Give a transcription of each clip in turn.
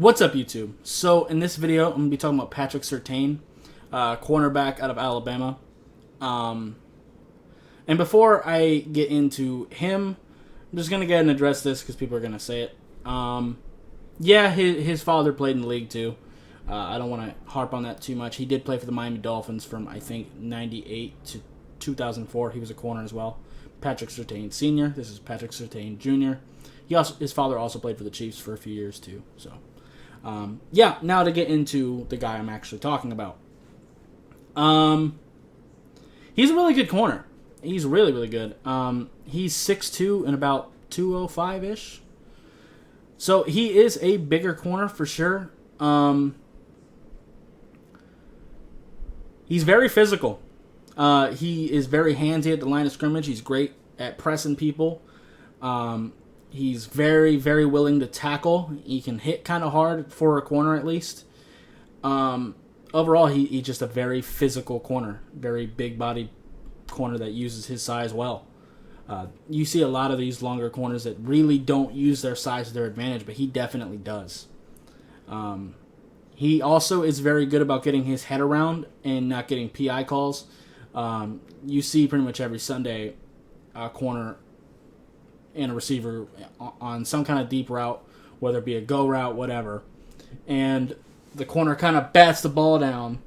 What's up, YouTube? So in this video, I'm going to be talking about Patrick Surtain, cornerback out of Alabama. And before I get into him, I'm just going to go ahead and address this because people are going to say it. Yeah, his father played in the league too. I don't want to harp on that too much. He did play for the Miami Dolphins from, I think, 98 to 2004. He was a corner as well. Patrick Surtain Sr. This is Patrick Surtain Jr. His father also played for the Chiefs for a few years too. So, yeah, now to get into the guy I'm actually talking about. He's a really good corner. He's really, really good. He's 6'2" and about 205-ish. So he is a bigger corner for sure. He's very physical. He is very handsy at the line of scrimmage. He's great at pressing people. He's very, very willing to tackle. He can hit kind of hard for a corner at least. Overall, he's just a very physical corner. Very big-bodied corner that uses his size well. You see a lot of these longer corners that really don't use their size to their advantage, but he definitely does. He also is very good about getting his head around and not getting PI calls. You see pretty much every Sunday a corner and a receiver on some kind of deep route, whether it be a go route, whatever, and the corner kind of bats the ball down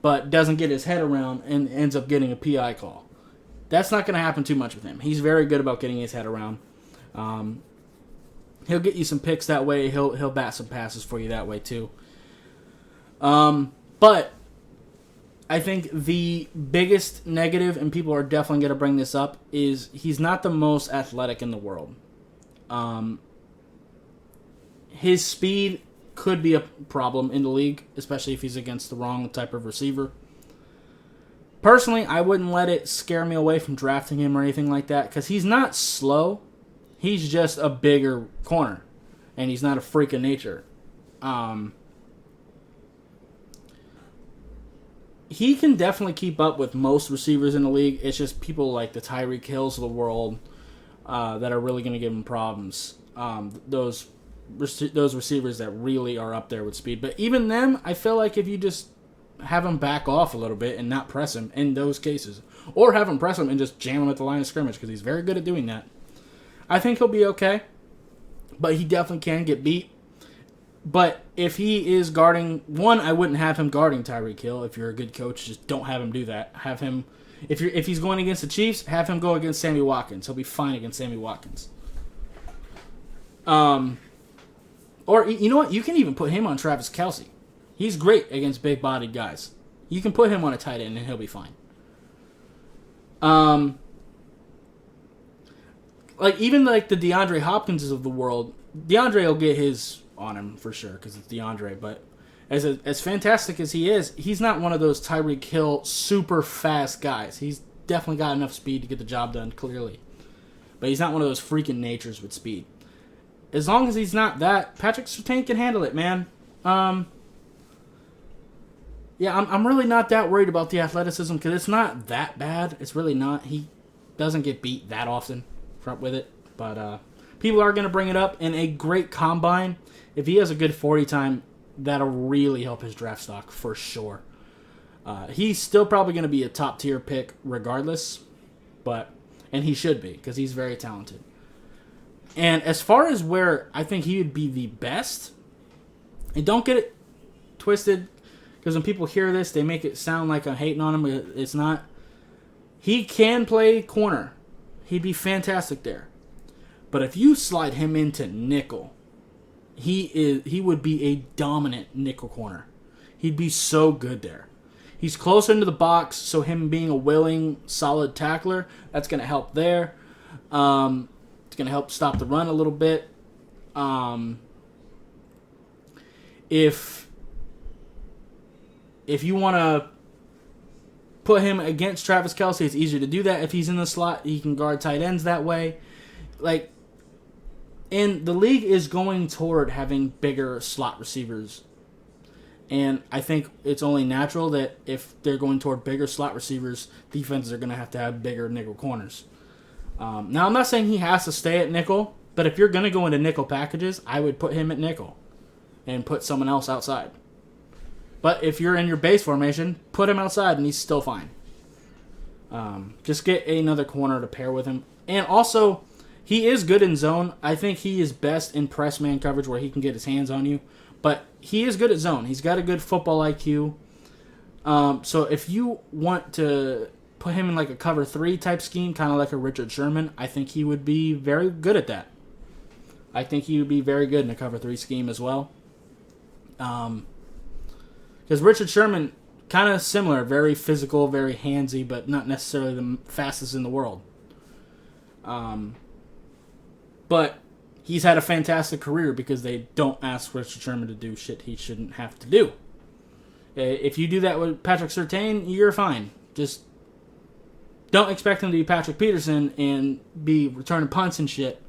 but doesn't get his head around and ends up getting a PI call. That's not going to happen too much with him. He's very good about getting his head around. He'll get you some picks that way. He'll bat some passes for you that way too. But I think the biggest negative, and people are definitely going to bring this up, is he's not the most athletic in the world. His speed could be a problem in the league, especially if he's against the wrong type of receiver. Personally, I wouldn't let it scare me away from drafting him or anything like that, because he's not slow. He's just a bigger corner, and he's not a freak of nature. He can definitely keep up with most receivers in the league. It's just people like the Tyreek Hills of the world that are really going to give him problems. Those receivers that really are up there with speed. But even them, I feel like if you just have him back off a little bit and not press him in those cases, or have him press him and just jam him at the line of scrimmage, because he's very good at doing that, I think he'll be okay. But he definitely can get beat. But if he is guarding, one, I wouldn't have him guarding Tyreek Hill. If you're a good coach, just don't have him do that. Have him, if he's going against the Chiefs, have him go against Sammy Watkins. He'll be fine against Sammy Watkins. Or you know what? You can even put him on Travis Kelce. He's great against big-bodied guys. You can put him on a tight end and he'll be fine. Like even like the DeAndre Hopkinses of the world, DeAndre will get his on him for sure because it's DeAndre. But as fantastic as he is, he's not one of those Tyreek Hill super fast guys. He's definitely got enough speed to get the job done, clearly. But he's not one of those freaking natures with speed. As long as he's not that, Patrick Surtain can handle it, man. Yeah, I'm really not that worried about the athleticism because it's not that bad. It's really not. He doesn't get beat that often with it. But people are going to bring it up. And a great combine, if he has a good 40 time, that'll really help his draft stock for sure. He's still probably going to be a top tier pick regardless. And he should be because he's very talented. And as far as where I think he would be the best, and don't get it twisted, because when people hear this, they make it sound like I'm hating on him. It's not. He can play corner. He'd be fantastic there. But if you slide him into nickel, he would be a dominant nickel corner. He'd be so good there. He's closer into the box, so him being a willing, solid tackler, that's going to help there. It's going to help stop the run a little bit. If you want to put him against Travis Kelce, it's easier to do that. If he's in the slot, he can guard tight ends that way. And the league is going toward having bigger slot receivers. And I think it's only natural that if they're going toward bigger slot receivers, defenses are going to have bigger nickel corners. Now, I'm not saying he has to stay at nickel, but if you're going to go into nickel packages, I would put him at nickel. and put someone else outside. But if you're in your base formation, put him outside and he's still fine. Just get another corner to pair with him. And also, he is good in zone. I think he is best in press man coverage where he can get his hands on you. But he is good at zone. He's got a good football IQ. So if you want to put him in like a cover 3 type scheme, kind of like a Richard Sherman, I think he would be very good at that. I think he would be very good in a cover 3 scheme as well. Because Richard Sherman, kind of similar, very physical, very handsy, but not necessarily the fastest in the world. But he's had a fantastic career because they don't ask Richard Sherman to do shit he shouldn't have to do. If you do that with Patrick Surtain, you're fine. Just don't expect him to be Patrick Peterson and be returning punts and shit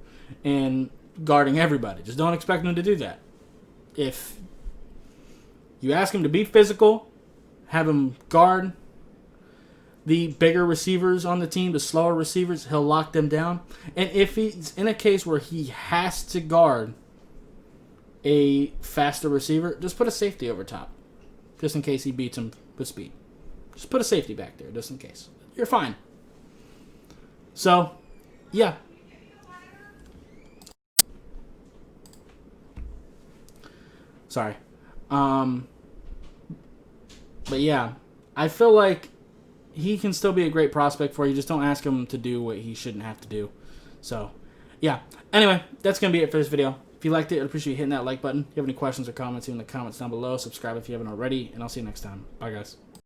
and guarding everybody. Just don't expect him to do that. If you ask him to be physical, have him guard the bigger receivers on the team, the slower receivers, he'll lock them down. And if he's in a case where he has to guard a faster receiver, just put a safety over top. Just in case he beats him with speed. Just put a safety back there, just in case. You're fine. So, yeah. Sorry. But yeah, I feel like he can still be a great prospect for you. Just don't ask him to do what he shouldn't have to do. So, yeah. Anyway, that's going to be it for this video. If you liked it, I'd appreciate you hitting that like button. If you have any questions or comments, leave in the comments down below. Subscribe if you haven't already, and I'll see you next time. Bye, guys.